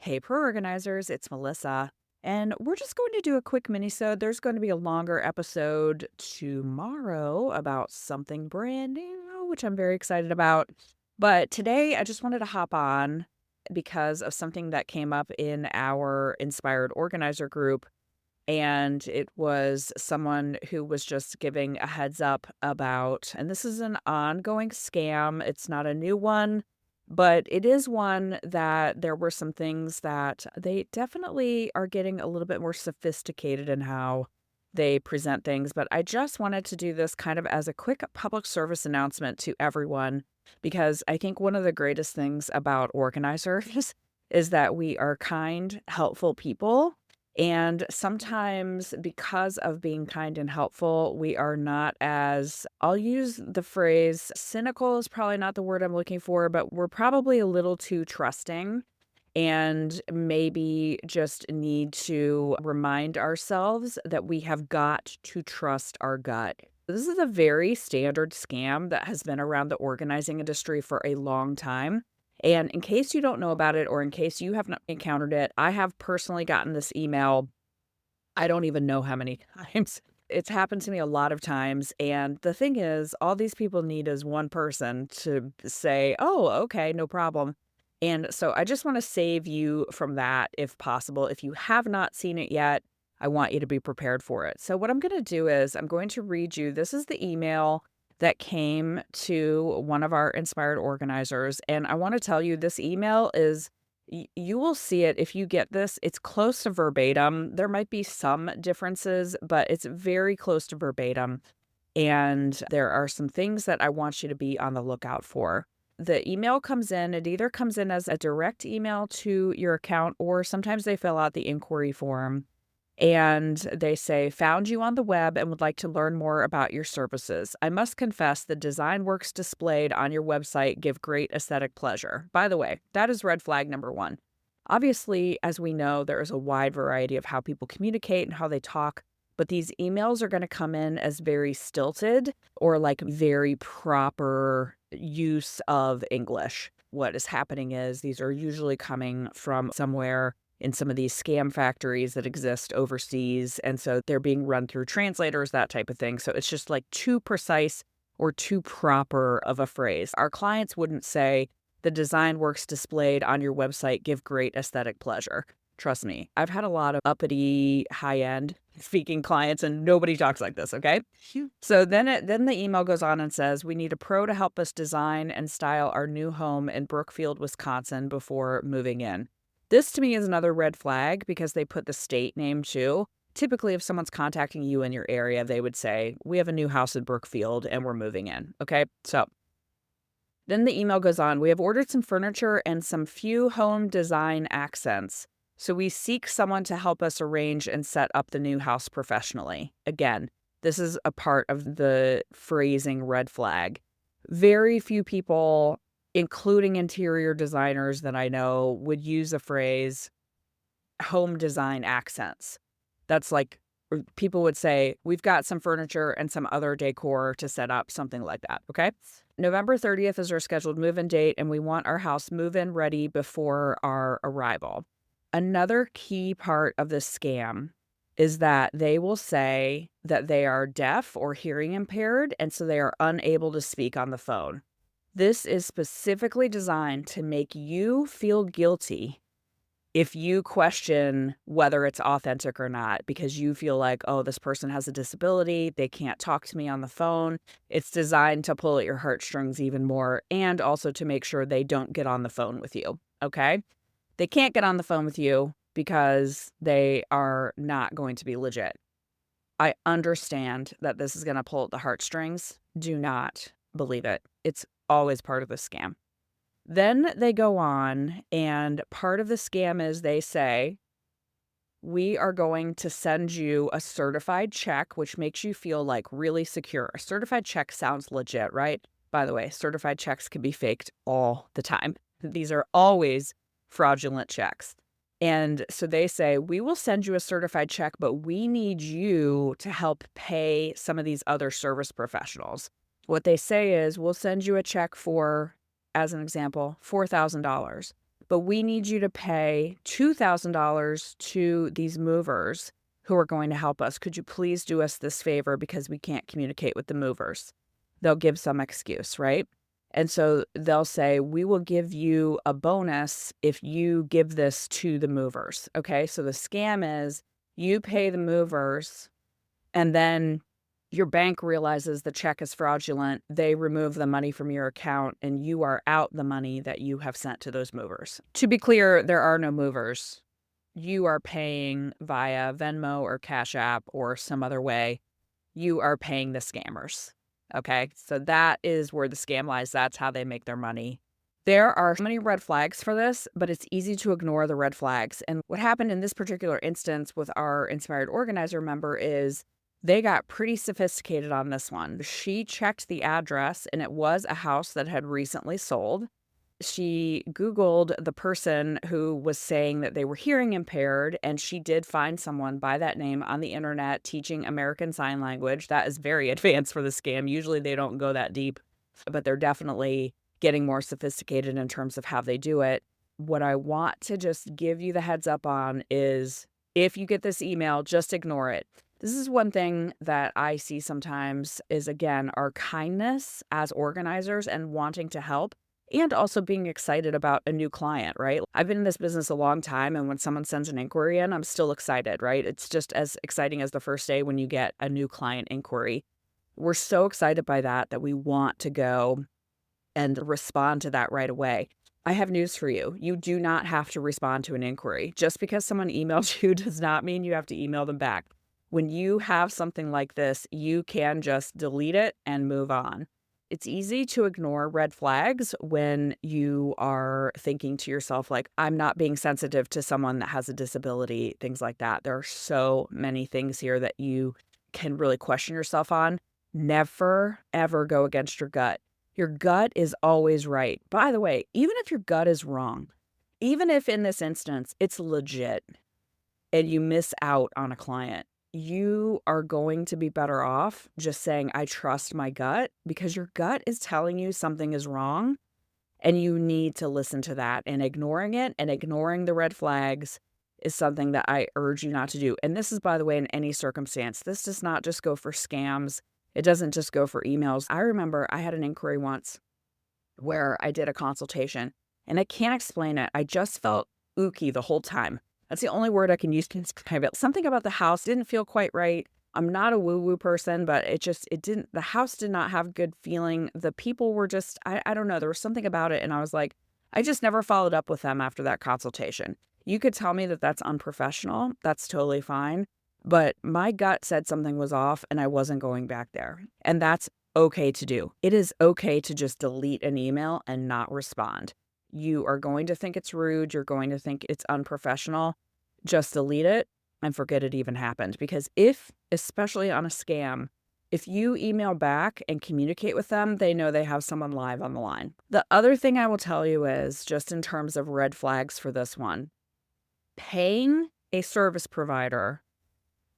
Hey, pro organizers, it's Melissa, and we're just going to do a quick mini-sode. There's going to be a longer episode tomorrow about something brand new, which I'm very excited about. But today, I just wanted to hop on because of something that came up in our Inspired Organizer group. And it was someone who was just giving a heads up about, and this is an ongoing scam. It's not a new one, but it is one that there were some things that they definitely are getting a little bit more sophisticated in how they present things. But I just wanted to do this kind of as a quick public service announcement to everyone, because I think one of the greatest things about organizers is that we are kind, helpful people, and sometimes, because of being kind and helpful, we are not as, I'll use the phrase cynical is probably not the word I'm looking for, but we're probably a little too trusting and maybe just need to remind ourselves that we have got to trust our gut. This is a very standard scam that has been around the organizing industry for a long time. And in case you don't know about it, or in case you have not encountered it, I have personally gotten this email, I don't even know how many times. It's happened to me a lot of times. And the thing is, all these people need is one person to say, oh, okay, no problem. And so I just want to save you from that if possible. If you have not seen it yet, I want you to be prepared for it. So, what I'm going to do is I'm going to read you, this is the email that came to one of our inspired organizers. And I want to tell you, this email is, you will see it if you get this. It's close to verbatim. There might be some differences, but it's very close to verbatim. And there are some things that I want you to be on the lookout for. The email comes in, it either comes in as a direct email to your account, or sometimes they fill out the inquiry form and they say, found you on the web and would like to learn more about your services. I must confess the design works displayed on your website give great aesthetic pleasure. By the way, that is red flag number one. Obviously, as we know, there is a wide variety of how people communicate and how they talk, but these emails are going to come in as very stilted or like very proper use of English. What is happening is these are usually coming from somewhere in some of these scam factories that exist overseas. And so they're being run through translators, that type of thing. So it's just like too precise or too proper of a phrase. Our clients wouldn't say, the design works displayed on your website give great aesthetic pleasure. Trust me, I've had a lot of uppity, high-end speaking clients, and nobody talks like this, okay? Phew. So then the email goes on and says, we need a pro to help us design and style our new home in Brookfield, Wisconsin before moving in. This to me is another red flag because they put the state name too. Typically, if someone's contacting you in your area, they would say, we have a new house in Brookfield and we're moving in. Okay, so then the email goes on. We have ordered some furniture and some few home design accents. So we seek someone to help us arrange and set up the new house professionally. Again, this is a part of the phrasing red flag. Very few people, including interior designers that I know, would use a phrase home design accents. That's like, people would say, we've got some furniture and some other decor to set up, something like that, okay? November 30th is our scheduled move-in date, and we want our house move-in ready before our arrival. Another key part of this scam is that they will say that they are deaf or hearing impaired, and so they are unable to speak on the phone. This is specifically designed to make you feel guilty if you question whether it's authentic or not, because you feel like, oh, this person has a disability, they can't talk to me on the phone. It's designed to pull at your heartstrings even more, and also to make sure they don't get on the phone with you, okay? They can't get on the phone with you because they are not going to be legit. I understand that this is going to pull at the heartstrings. Do not believe it. It's always part of the scam. Then they go on, and part of the scam is they say, we are going to send you a certified check, which makes you feel like really secure. A certified check sounds legit, right? By the way, certified checks can be faked all the time. These are always fraudulent checks. And so they say, we will send you a certified check, but we need you to help pay some of these other service professionals. What they say is, we'll send you a check for, as an example, $4,000, but we need you to pay $2,000 to these movers who are going to help us. Could you please do us this favor because we can't communicate with the movers? They'll give some excuse, right? And so they'll say, we will give you a bonus if you give this to the movers. Okay, so the scam is you pay the movers and then your bank realizes the check is fraudulent. They remove the money from your account and you are out the money that you have sent to those movers. To be clear, there are no movers. You are paying via Venmo or Cash App or some other way. You are paying the scammers. Okay, so that is where the scam lies. That's how they make their money. There are so many red flags for this, but it's easy to ignore the red flags. And what happened in this particular instance with our inspired organizer member is they got pretty sophisticated on this one. She checked the address and it was a house that had recently sold. She Googled the person who was saying that they were hearing impaired, and she did find someone by that name on the internet teaching American Sign Language. That is very advanced for the scam. Usually they don't go that deep, but they're definitely getting more sophisticated in terms of how they do it. What I want to just give you the heads up on is if you get this email, just ignore it. This is one thing that I see sometimes is, again, our kindness as organizers and wanting to help, and also being excited about a new client, right? I've been in this business a long time, and when someone sends an inquiry in, I'm still excited, right? It's just as exciting as the first day when you get a new client inquiry. We're so excited by that we want to go and respond to that right away. I have news for you. You do not have to respond to an inquiry. Just because someone emailed you does not mean you have to email them back. When you have something like this, you can just delete it and move on. It's easy to ignore red flags when you are thinking to yourself, like, I'm not being sensitive to someone that has a disability, things like that. There are so many things here that you can really question yourself on. Never, ever go against your gut. Your gut is always right. By the way, even if your gut is wrong, even if in this instance it's legit and you miss out on a client, you are going to be better off just saying, I trust my gut, because your gut is telling you something is wrong and you need to listen to that. And ignoring it and ignoring the red flags is something that I urge you not to do. And this is, by the way, in any circumstance. This does not just go for scams. It doesn't just go for emails. I remember I had an inquiry once where I did a consultation and I can't explain it. I just felt ooky the whole time. That's the only word I can use to describe it. Something about the house didn't feel quite right. I'm not a woo-woo person, but the house did not have good feeling. The people were just, I don't know, there was something about it. And I was like, I just never followed up with them after that consultation. You could tell me that that's unprofessional. That's totally fine. But my gut said something was off and I wasn't going back there. And that's okay to do. It is okay to just delete an email and not respond. You are going to think it's rude. You're going to think it's unprofessional. Just delete it and forget it even happened. Because especially on a scam, if you email back and communicate with them, they know they have someone live on the line. The other thing I will tell you is, just in terms of red flags for this one, paying a service provider,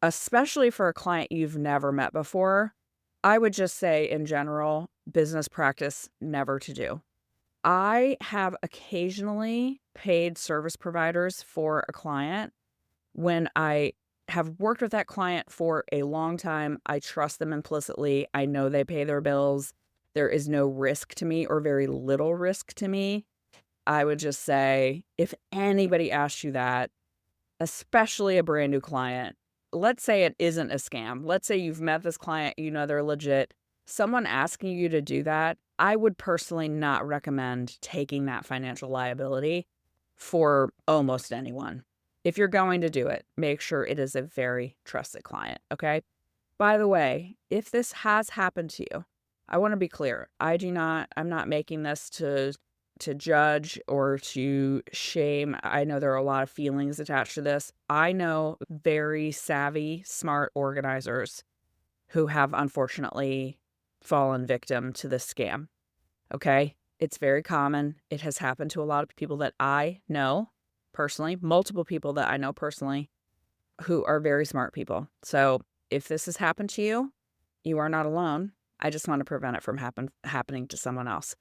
especially for a client you've never met before, I would just say in general, business practice never to do. I have occasionally paid service providers for a client when I have worked with that client for a long time. I trust them implicitly. I know they pay their bills. There is no risk to me, or very little risk to me. I would just say, if anybody asks you that, especially a brand new client, let's say it isn't a scam. Let's say you've met this client, you know they're legit. Someone asking you to do that, I would personally not recommend taking that financial liability for almost anyone. If you're going to do it, make sure it is a very trusted client, okay? By the way, if this has happened to you, I want to be clear. I'm not making this to judge or to shame. I know there are a lot of feelings attached to this. I know very savvy, smart organizers who have unfortunately fallen victim to this scam. Okay? It's very common. It has happened to a lot of people that I know personally, multiple people that I know personally who are very smart people. So if this has happened to you, you are not alone. I just want to prevent it from happening to someone else.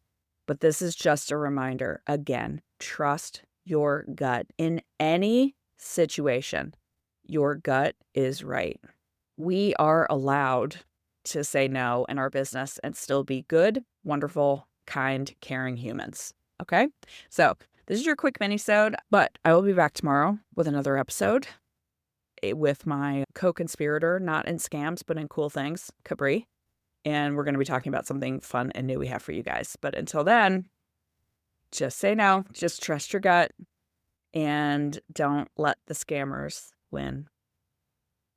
But this is just a reminder. Again, trust your gut. In any situation, your gut is right. We are allowed to say no in our business and still be good, wonderful, kind, caring humans. Okay? So this is your quick mini-sode, but I will be back tomorrow with another episode with my co-conspirator, not in scams, but in cool things, Capri. And we're going to be talking about something fun and new we have for you guys. But until then, just say no, just trust your gut, and don't let the scammers win.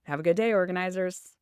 Have a good day, organizers.